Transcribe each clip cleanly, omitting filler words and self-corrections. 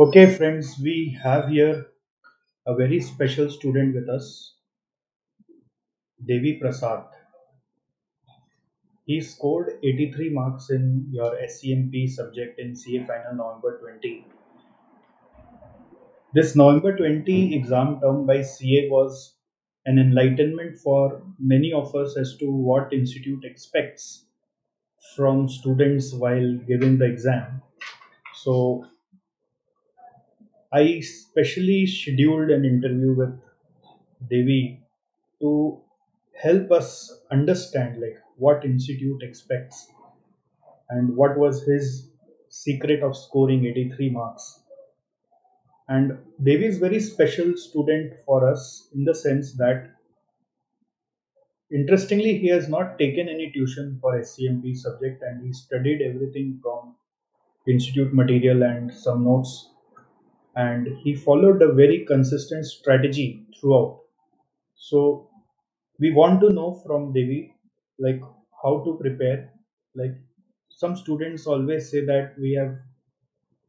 Okay, friends, we have here a very special student with us, Devi Prasad. He scored 83 marks in your SCMP subject in CA final November 20. This November 20 exam term by CA was an enlightenment for many of us as to what institute expects from students while giving the exam. So I specially scheduled an interview with Devi to help us understand like what institute expects and what was his secret of scoring 83 marks. And Devi is very special student for us in the sense that interestingly he has not taken any tuition for SCMP subject and he studied everything from institute material and some notes, and he followed a very consistent strategy throughout. So we want to know from Devi like how to prepare. Like some students always say that we have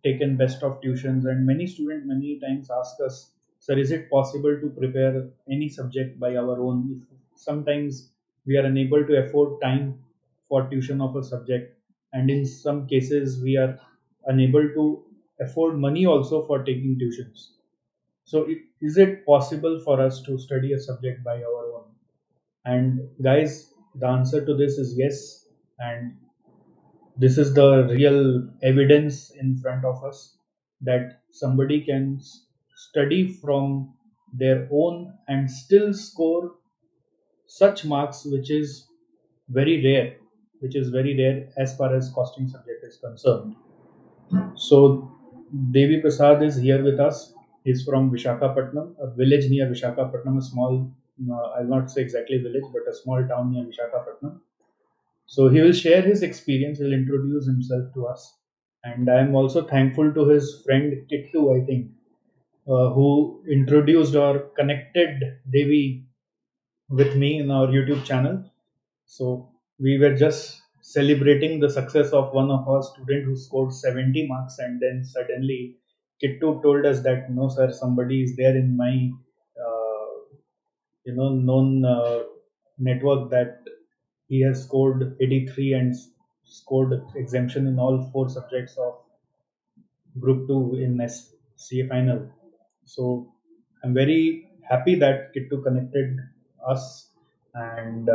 taken best of tuitions, and many students many times ask us, sir, is it possible to prepare any subject by our own? If sometimes we are unable to afford time for tuition of a subject, and in some cases we are unable to afford money also for taking tuitions. So, is it possible for us to study a subject by our own? And guys, the answer to this is yes. And this is the real evidence in front of us that somebody can study from their own and still score such marks, which is very rare as far as costing subject is concerned. So, Devi Prasad is here with us. He's from Vishakhapatnam, a village near Vishakhapatnam, a small, I'll not say exactly village, but a small town near Vishakhapatnam. So he will share his experience. He'll introduce himself to us, and I am also thankful to his friend Kittu, I think, who introduced or connected Devi with me in our YouTube channel. So we were just celebrating the success of one of our student who scored 70 marks, and then suddenly Kittu told us that no, sir, somebody is there in my known network that he has scored 83 and scored exemption in all four subjects of Group 2 in SCA final. So I'm very happy that Kittu connected us. And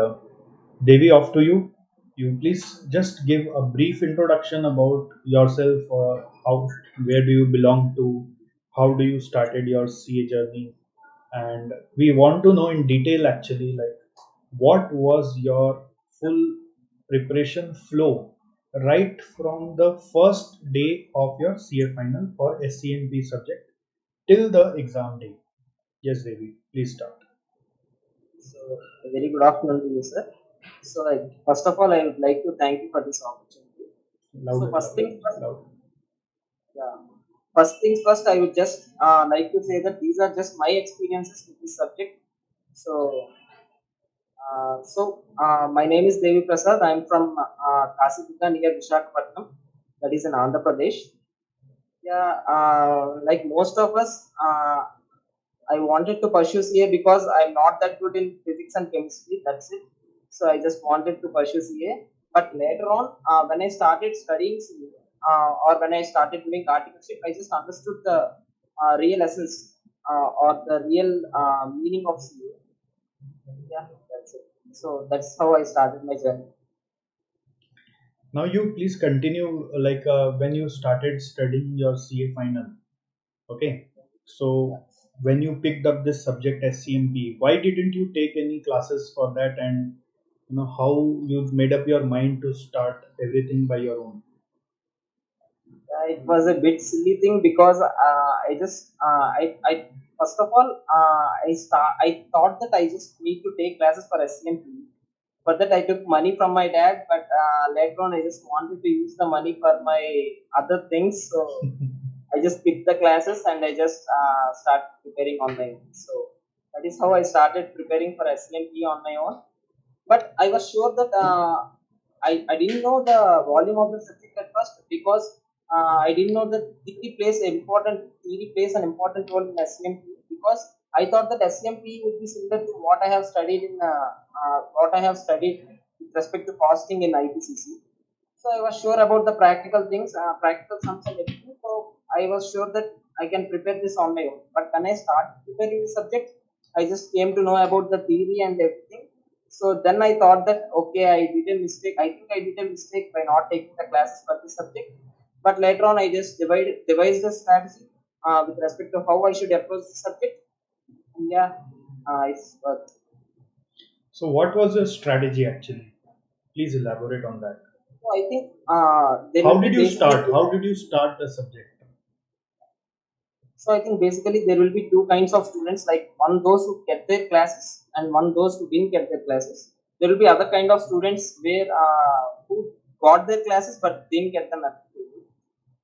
Devi, off to you. You please just give a brief introduction about yourself, or how, where do you belong to, how do you started your CA journey, and we want to know in detail actually like what was your full preparation flow right from the first day of your CA final for SCNP subject till the exam day. Yes, Devi, please start. So, a very good afternoon to you, sir. So, first of all, I would like to thank you for this opportunity. So, Louder, louder, louder. yeah, first things first, I would just like to say that these are just my experiences with this subject. So, my name is Devi Prasad. I am from Kasiputta near Vishakhapatnam, that is in Andhra Pradesh. Yeah, like most of us, I wanted to pursue CA because I'm not that good in physics and chemistry. That's it. So I just wanted to pursue CA. But later on, when I started studying CA, or when I started doing articleship, I just understood the real essence or the real meaning of CA. Yeah, that's it. So that's how I started my journey. Now you please continue like when you started studying your CA final. Okay. So when you picked up this subject SCMP, why didn't you take any classes for that, and how you made up your mind to start everything by your own? It was a bit silly thing because I just I first of all I thought that I just need to take classes for SCMP. For that I took money from my dad, but later on I just wanted to use the money for my other things. So I just picked the classes and I just started preparing on my own. So that is how I started preparing for SCMP on my own. But I was sure that I didn't know the volume of the subject at first because I didn't know that theory plays an important role in SCMP, because I thought that SCMP would be similar to what I have studied with respect to costing in IPCC. So I was sure about the practical things, practical sums and everything. So I was sure that I can prepare this on my own. But when I started preparing the subject, I just came to know about the theory and everything. So then I thought that okay, I did a mistake. I think I did a mistake by not taking the classes for this subject. But later on, I just devised a strategy with respect to how I should approach the subject. And yeah, it's So, what was your strategy actually? Please elaborate on that. so I think there How will be did you basically start? How did you start the subject? So I think basically there will be two kinds of students, like one those who get their classes and one those who didn't get their classes. There will be other kind of students where who got their classes but didn't get them applicable.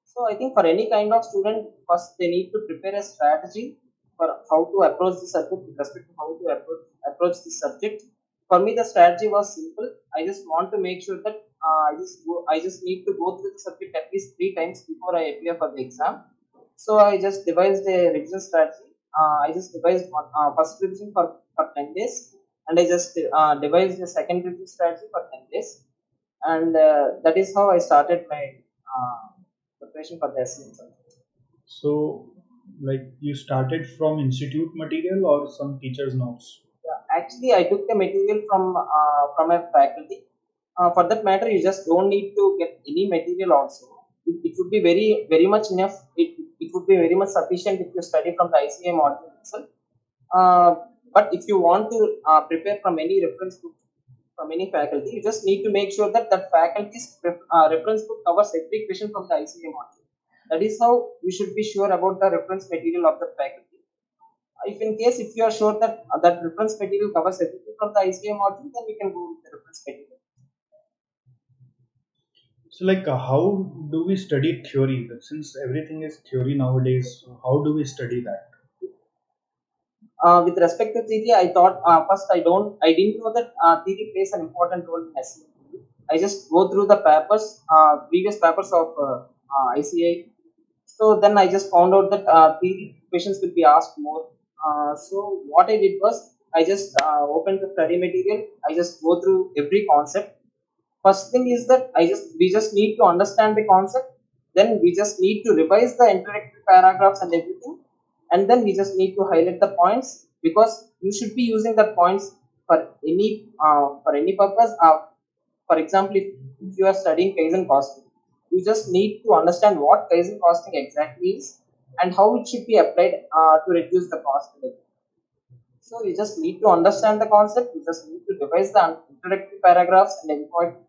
So I think for any kind of student, first they need to prepare a strategy for how to approach the subject with respect to how to approach the subject. For me, the strategy was simple. I just want to make sure that I just need to go through the subject at least 3 times before I appear for the exam. So I just devised a revision strategy. I just devised one first revision for 10 days, and I just devised a second revision strategy for 10 days, and that is how I started my preparation for the SEM subject. So, like you started from institute material or some teacher's notes? Yeah, actually, I took the material from a faculty. For that matter, you just don't need to get any material also. It would be very much enough. It would be very much sufficient if you study from the ICA module itself. Uh, but if you want to prepare from any reference book from any faculty, you just need to make sure that that faculty's reference book covers every question from the ICA module. That is how you should be sure about the reference material of the faculty. If in case if you are sure that that reference material covers everything from the ICA module, then you can go with the reference material. So, like, how do we study theory? Since everything is theory nowadays, so how do we study that? With respect to theory, I thought first I didn't know that theory plays an important role in SEM. I just go through the papers, previous papers of ICA. So then I just found out that theory questions will be asked more. So what I did was I just opened the study material. I just go through every concept. First thing is that we just need to understand the concept. Then we just need to revise the introductory paragraphs and everything, and then we just need to highlight the points, because you should be using the points for any purpose. For example, if you are studying Kaizen costing, you just need to understand what Kaizen costing exactly is and how it should be applied to reduce the cost. So you just need to understand the concept. You just need to revise the introductory paragraphs and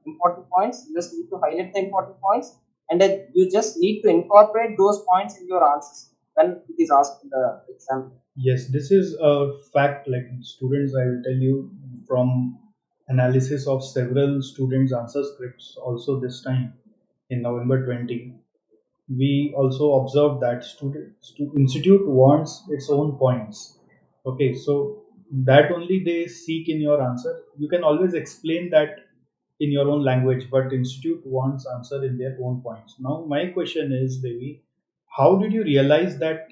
important points. You just need to highlight the important points, and then you just need to incorporate those points in your answers when it is asked in the exam. Yes, this is a fact. Like students, I will tell you from analysis of several students' answer scripts. Also, this time in November 20, we also observed that institute wants its own points. Okay, so that only they seek in your answer. You can always explain that in your own language, but institute wants answer in their own points. Now, my question is, Devi, how did you realize that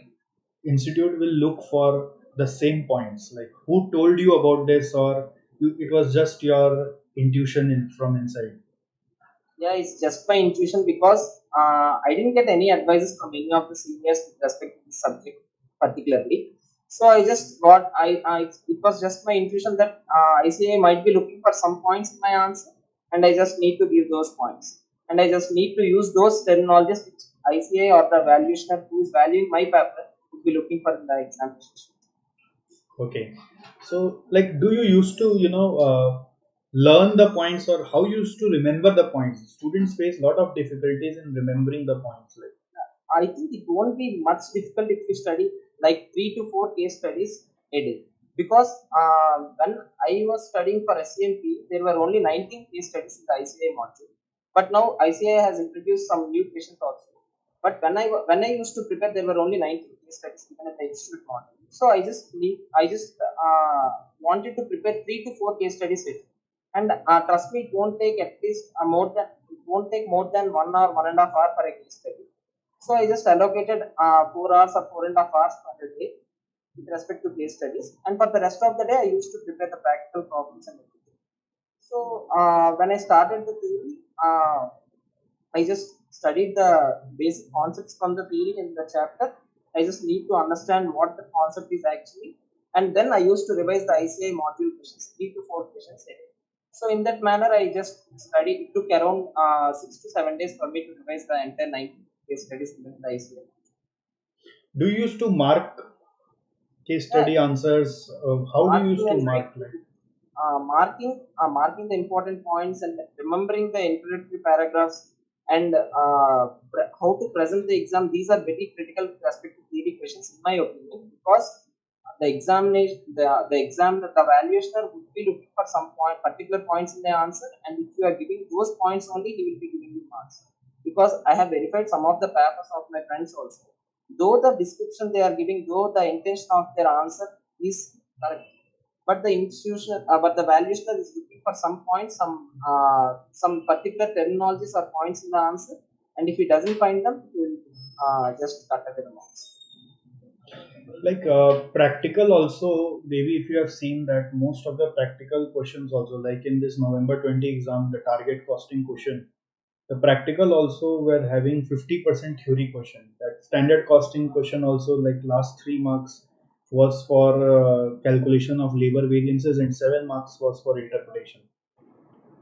institute will look for the same points? Like, who told you about this, or it was just your intuition from inside? Yeah, it's just my intuition, because I didn't get any advices from any of the seniors with respect to this subject particularly. So I just it was just my intuition that ICA might be looking for some points in my answer, and I just need to give those points. And I just need to use those terminologies which ICA or the valuationer who is valuing my paper would be looking for in the examination. Okay. So, like, do you used to, learn the points, or how you used to remember the points? Students face a lot of difficulties in remembering the points. Like, I think it won't be much difficult if you study like 3 to 4 case studies a day. Because when I was studying for SCMP, there were only 19 case studies in the ICA module. But now ICA has introduced some new questions also. But when I used to prepare, there were only 19 case studies given in the institute module. So I just wanted to prepare 3 to 4 case studies a day. And trust me, it won't take more than 1 hour, 1.5 hour for a case study. So I just allocated 4 hours or 4.5 hours per day with respect to case studies, and for the rest of the day I used to prepare the practical problems and everything. So when I started the theory, I just studied the basic concepts from the theory in the chapter. I just need to understand what the concept is actually, and then I used to revise the ICI module questions, 3 to 4 questions a day. So in that manner, I just studied. It took around 6 to 7 days for me to revise the entire 90 case studies in the ICI. Do you used to mark case Yeah, study answers? How do you marking used to and mark writing, like? marking the important points and remembering the introductory paragraphs, and how to present the exam. These are very critical with respect to theory questions, in my opinion, because the examination, the exam, the valuationer would be looking for some particular points in the answer, and if you are giving those points only, he will be giving you marks. Because I have verified some of the papers of my friends also. Though the description they are giving, though the intention of their answer is correct, but the institution, but the valuationer is looking for some points, some particular terminologies or points in the answer, and if he doesn't find them, he will just cut away the marks. Like practical also, maybe if you have seen that most of the practical questions also, like in this November 20 exam, the target costing question, the practical also were having 50% theory question. That standard costing question also, like last 3 marks was for calculation of labor variances and 7 marks was for interpretation.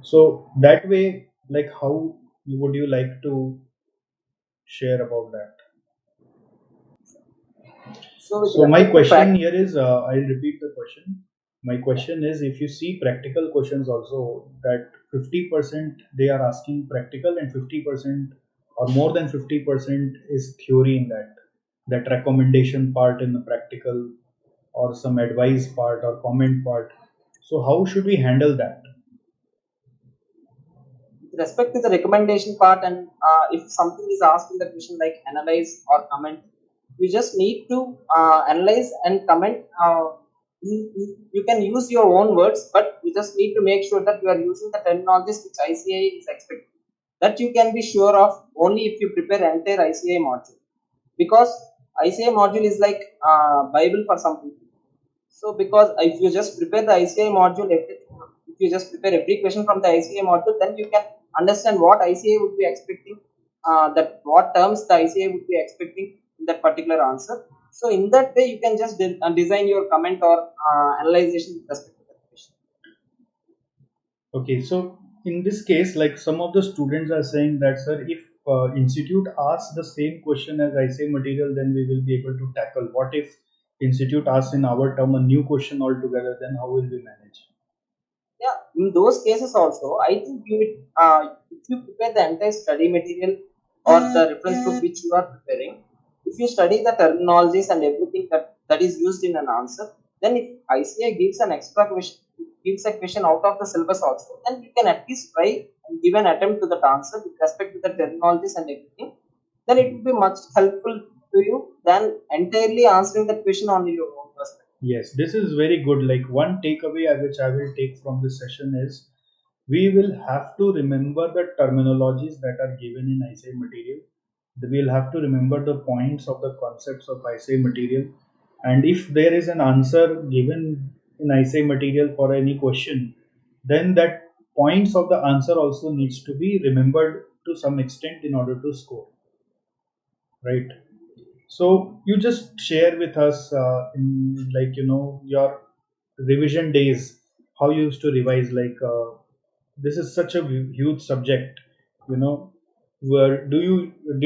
So that way, like how would you like to share about that? So with So my respect to question here is, I'll repeat the question. My yeah, question is, if you see practical questions also, that 50% they are asking practical and 50% or more than 50% is theory in that. That recommendation part in the practical or some advice part or comment part. So how should we handle that? with respect to the recommendation part, and if something is asked in the question like analyze or comment, you just need to analyze and comment. You can use your own words, but you just need to make sure that you are using the terminologies which ICA is expecting. That you can be sure of only if you prepare entire ICA module, because ICA module is like Bible for some people. So because if you just prepare the ICI module, everything, if you just prepare every question from the ICI module, then you can understand what ICI would be expecting, that what terms the ICI would be expecting in that particular answer. So in that way, you can just design your comment or analyzation with respect to that question. Okay, so in this case, like some of the students are saying that, sir, if institute asks the same question as essay material, then we will be able to tackle. What if institute asks in our term a new question altogether? Then how will we manage? Yeah, in those cases also, I think you would, if you prepare the entire study material or the reference book which you are preparing, if you study the terminologies and everything that is used in an answer, then if ICA gives an extra question, gives a question out of the syllabus also, then you can at least try and give an attempt to that answer with respect to the terminologies and everything. Then it will be much helpful to you than entirely answering that question on your own perspective. Yes, this is very good. Like one takeaway which I will take from this session is we will have to remember the terminologies that are given in essay material. We'll have to remember the points of the concepts of essay material. And if there is an answer given in essay material for any question, then that points of the answer also needs to be remembered to some extent in order to score, right? So you just share with us in like your revision days, how you used to revise. Like this is such a huge subject, you know. Where did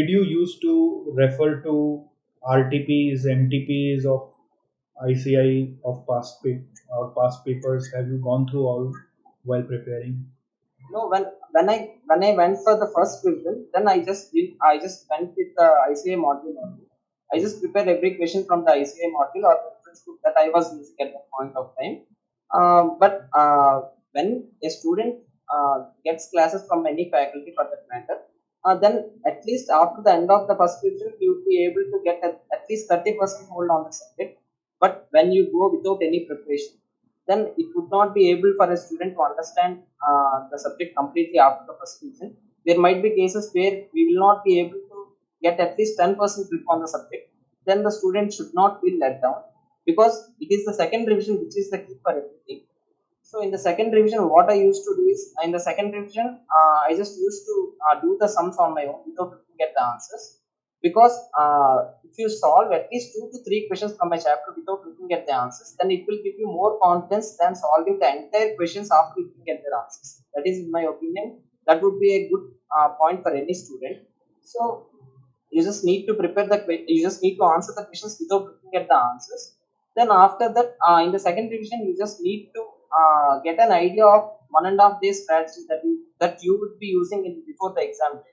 you used to refer to RTPs, MTPs of ICI of past papers? Have you gone through all while preparing? No, when I went for the first revision, then I just went with the ICA module only. I just prepared every question from the ICA module or the reference book that I was using at that point of time. But when a student gets classes from any faculty for that matter, then at least after the end of the first revision, you would be able to get at least 30% hold on the subject. But when you go without any preparation, then it would not be able for a student to understand the subject completely after the first revision. There might be cases where we will not be able to get at least 10% grip on the subject, then the student should not feel let down, because it is the second revision which is the key for everything. So in the second revision, what I used to do is, in the second revision, I just used to do the sums on my own without looking at the answers. Because if you solve at least 2 to 3 questions from a chapter without looking at the answers, then it will give you more confidence than solving the entire questions after looking at their answers. That is, in my opinion, that would be a good point for any student. So you just need to you just need to answer the questions without looking at the answers. Then after that, in the second revision, you just need to get an idea of 1.5 day strategy that you would be using before the exam day.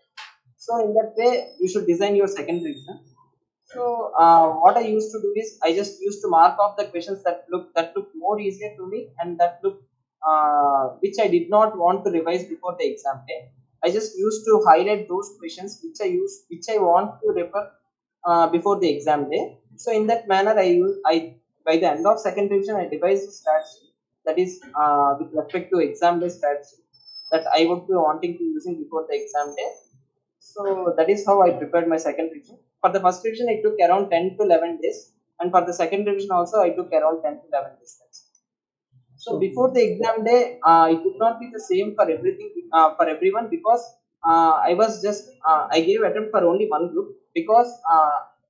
So in that way, you should design your second revision. So what I used to do is, I just used to mark off the questions that look more easier to me, and that look which I did not want to revise before the exam day. I just used to highlight those questions which I want to refer before the exam day. So in that manner, I by the end of second revision, I devised a strategy that is with respect to exam day strategy that I would be wanting to using before the exam day. So that is how I prepared my second revision. For the first revision, it took around 10 to 11 days, and for the second revision also, I took around 10 to 11 days. So So before the exam day, it would not be the same for everything for everyone, because I gave attempt for only one group, because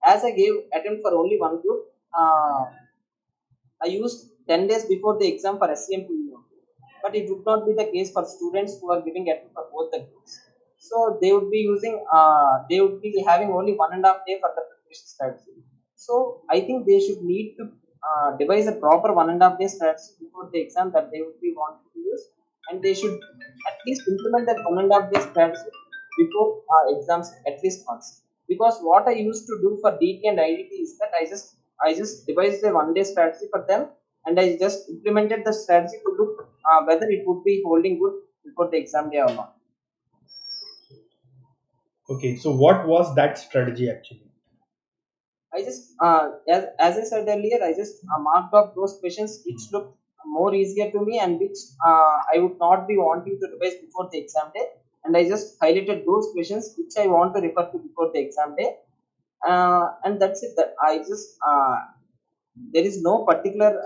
as I gave attempt for only one group, I used 10 days before the exam for SCMP only. But it would not be the case for students who are giving attempt for both the groups. So they would be having only 1.5 day for the preparation strategy. So I think they should need to devise a proper 1.5 day strategy before the exam that they would be wanting to use, and they should at least implement that 1.5 day strategy before exams at least once. Because what I used to do for DT and IDT is that I just devised a 1 day strategy for them, and I just implemented the strategy to look whether it would be holding good before the exam day or not. okay, so what was that strategy actually? I just, as I said earlier, I just marked off those questions which looked more easier to me, and which I would not be wanting to revise before the exam day. And I just highlighted those questions which I want to refer to before the exam day. And that's it. That I just there is no particular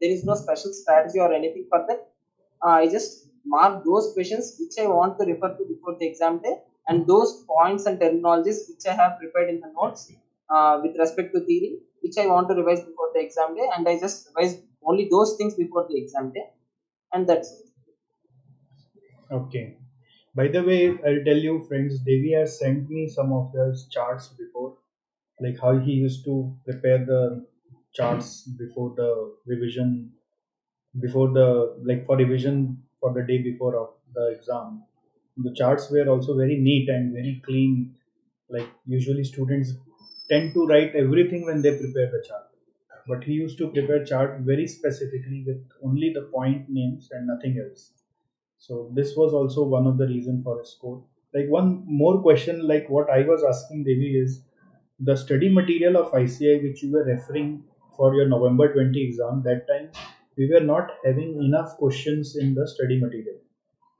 there is no special strategy or anything for that. I just mark those questions which I want to refer to before the exam day, and those points and terminologies which I have prepared in the notes with respect to theory, which I want to revise before the exam day, and I just revise only those things before the exam day, and that's it. Okay. By the way, I'll tell you, friends, Devi has sent me some of his charts before, like how he used to prepare the charts before the revision, before the like for revision for the day before of the exam. The charts were also very neat and very clean. Like usually students tend to write everything when they prepare the chart, but he used to prepare chart very specifically with only the point names and nothing else. So this was also one of the reason for his score. Like one more question, like what I was asking Devi is the study material of ICI which you were referring for your November 20 exam. That time we were not having enough questions in the study material.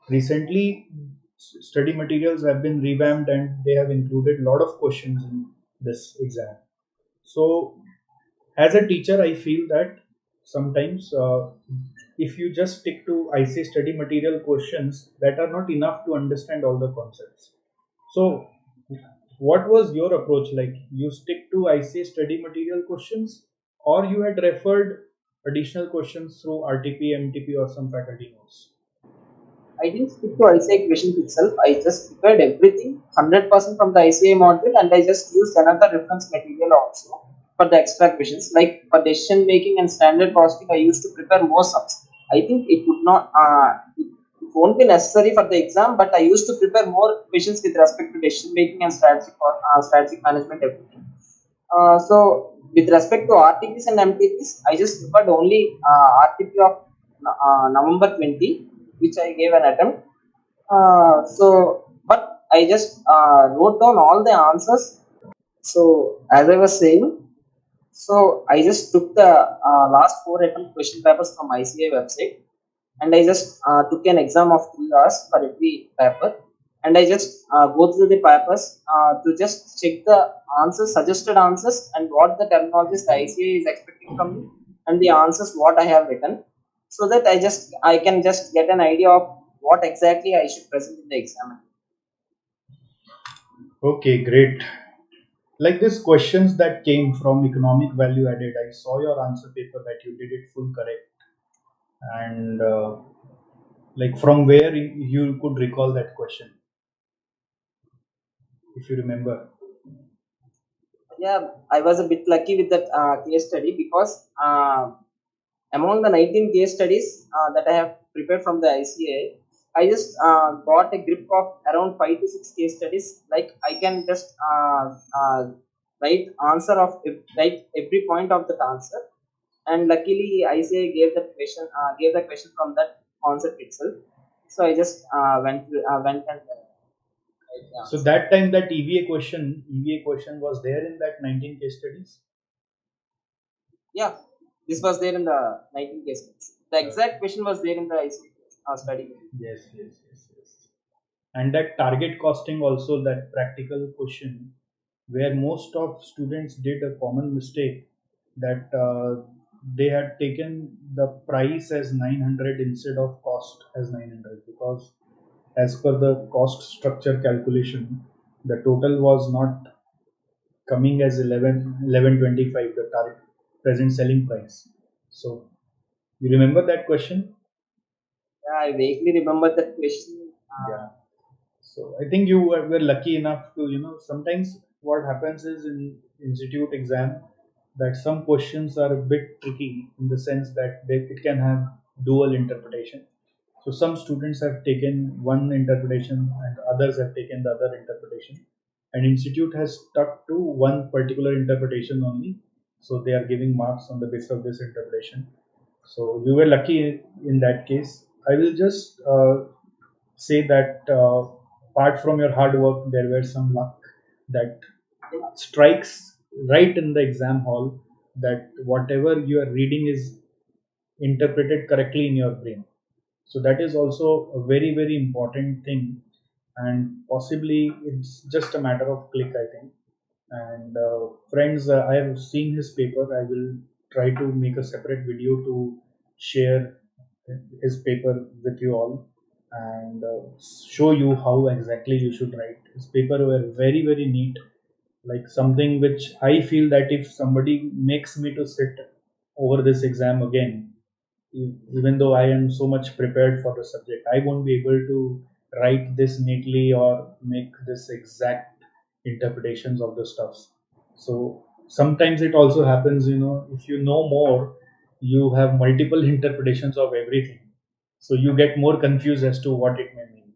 Recently, study materials have been revamped and they have included a lot of questions in this exam. So as a teacher, I feel that sometimes if you just stick to IC study material questions, that are not enough to understand all the concepts. So what was your approach? Like you stick to IC study material questions, or you had referred additional questions through RTP, MTP, or some faculty notes? I didn't stick to ICI questions itself. I just prepared everything 100% from the ICI module, and I just used another reference material also for the extra questions. Like for decision making and standard costing, I used to prepare more subs. I think it would not, it won't be necessary for the exam, but I used to prepare more questions with respect to decision making and strategic management, everything. So with respect to RTPs and MTPs, I just prepared only RTP of November 20, which I gave an attempt. But I just wrote down all the answers. So as I was saying, so I just took the last 4 attempt question papers from ICA website, and I just took an exam of 3 hours for every paper, and I just go through the papers to just check the answers, suggested answers, and what the terminologies the ICA is expecting from me, and the answers what I have written, so that I can just get an idea of what exactly I should present in the exam. Okay, great. Like these questions that came from economic value added, I saw your answer paper that you did it full correct. And like from where you could recall that question, if you remember. Yeah, I was a bit lucky with that case study because among the 19 case studies that I have prepared from the ICA, I just got a grip of around 5 to 6 case studies. Like I can just write answer of write every point of that answer, and luckily ICA gave the question from that concept itself. So I just went and write the So answer. that time that EVA question was there in that 19 case studies. Yeah, this was there in the 19 case studies. The exact question was there in the ICA study. Yes, yes, yes, yes. And that target costing also, that practical question where most of students did a common mistake, that they had taken the price as 900 instead of cost as 900, because as per the cost structure calculation, the total was not coming as 1125, the target present selling price. So you remember that question? Yeah, I vaguely remember that question. Yeah. So I think you were lucky enough to, sometimes what happens is in institute exam that some questions are a bit tricky in the sense that it can have dual interpretation. So some students have taken one interpretation and others have taken the other interpretation. And institute has stuck to one particular interpretation only. So they are giving marks on the basis of this interpretation. So you were lucky in that case. I will just say that apart from your hard work, there were some luck that strikes right in the exam hall, that whatever you are reading is interpreted correctly in your brain. So that is also a very, very important thing. And possibly it's just a matter of click, I think. And friends, I have seen his paper. I will try to make a separate video to share his paper with you all, and show you how exactly you should write. His paper were very, very neat, like something which I feel that if somebody makes me to sit over this exam again, even though I am so much prepared for the subject, I won't be able to write this neatly or make this exact interpretations of the stuffs. So sometimes it also happens, if you know more, you have multiple interpretations of everything. So you get more confused as to what it may mean.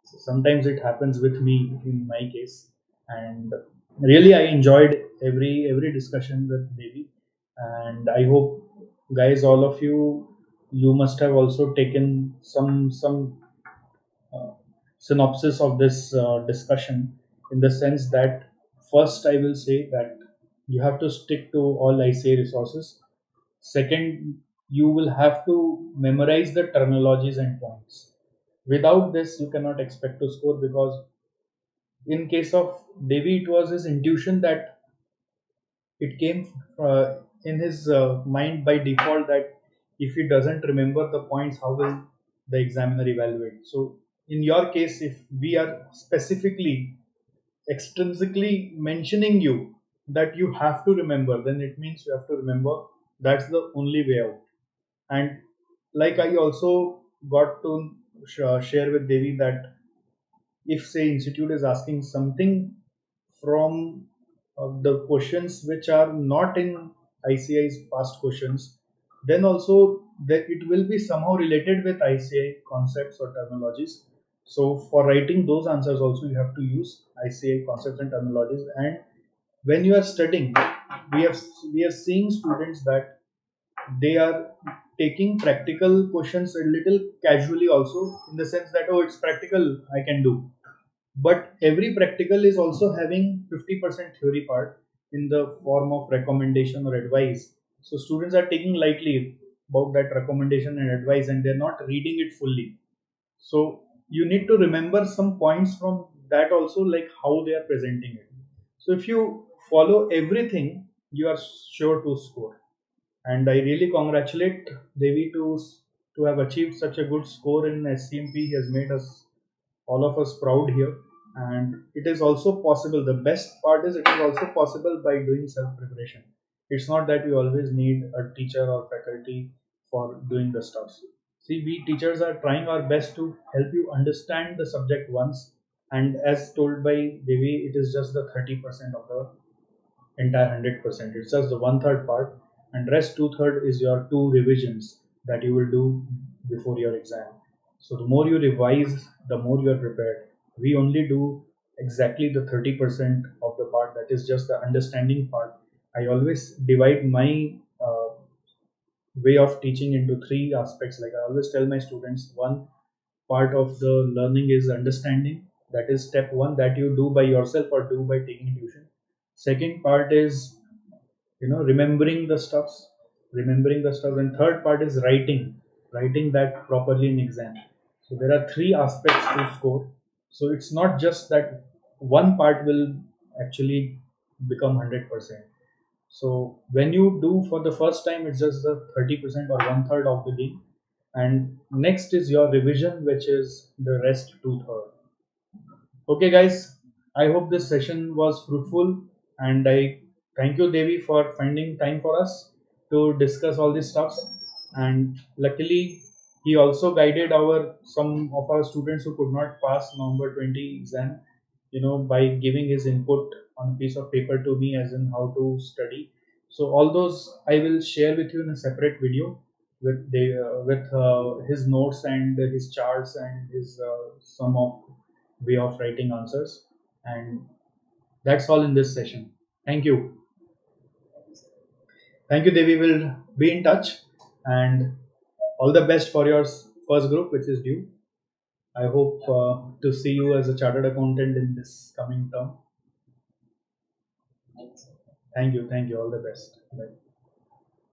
So sometimes it happens with me in my case, and really I enjoyed every discussion with Devi, and I hope guys, all of you must have also taken some uh, synopsis of this discussion, in the sense that first I will say that you have to stick to all ICA resources. Second, you will have to memorize the terminologies and points. Without this, you cannot expect to score, because in case of Devi, it was his intuition that it came in his mind by default that if he doesn't remember the points, how will the examiner evaluate? So in your case, if we are specifically extrinsically mentioning you that you have to remember, then it means you have to remember. That's the only way out. And like I also got to share with Devi that if say institute is asking something from the questions which are not in ICI's past questions, then also that it will be somehow related with ICI concepts or terminologies. So for writing those answers also you have to use ICI concepts and terminologies. And when you are studying, we have we are seeing students that they are taking practical questions a little casually also, in the sense that, oh, it's practical, I can do. But every practical is also having 50% theory part in the form of recommendation or advice. So students are taking lightly about that recommendation and advice, and they're not reading it fully. So you need to remember some points from that also, like how they are presenting it. So if you follow everything, you are sure to score. And I really congratulate Devi to have achieved such a good score in SCMP. He has made us, all of us, proud here. And it is also possible. The best part is it is also possible by doing self preparation. It's not that you always need a teacher or faculty for doing the stuff. See, we teachers are trying our best to help you understand the subject once, and as told by Devi, it is just the 30% of the entire 100%. It's just the one third part, and rest two third is your two revisions that you will do before your exam. So the more you revise, the more you are prepared. We only do exactly the 30% of the part, that is just the understanding part. I always divide my way of teaching into three aspects. Like I always tell my students, one part of the learning is understanding. That is step one, that you do by yourself or do by taking tuition. Second part is, remembering the stuff, and third part is writing that properly in exam. So there are three aspects to score. So it's not just that one part will actually become 100%. So when you do for the first time, it's just the 30% or one third of the game, and next is your revision, which is the rest two third. Okay, guys, I hope this session was fruitful, and I thank you, Devi, for finding time for us to discuss all these stuffs. And luckily, he also guided our some of our students who could not pass November 20 exam, by giving his input on a piece of paper to me, as in how to study. So all those I will share with you in a separate video with his notes and his charts and his some of way of writing answers. And that's all in this session. Thank you. Thank you, Devi. Will be in touch, and all the best for your first group, which is due. I hope to see you as a chartered accountant in this coming term. Thank you. Thank you. All the best. Bye.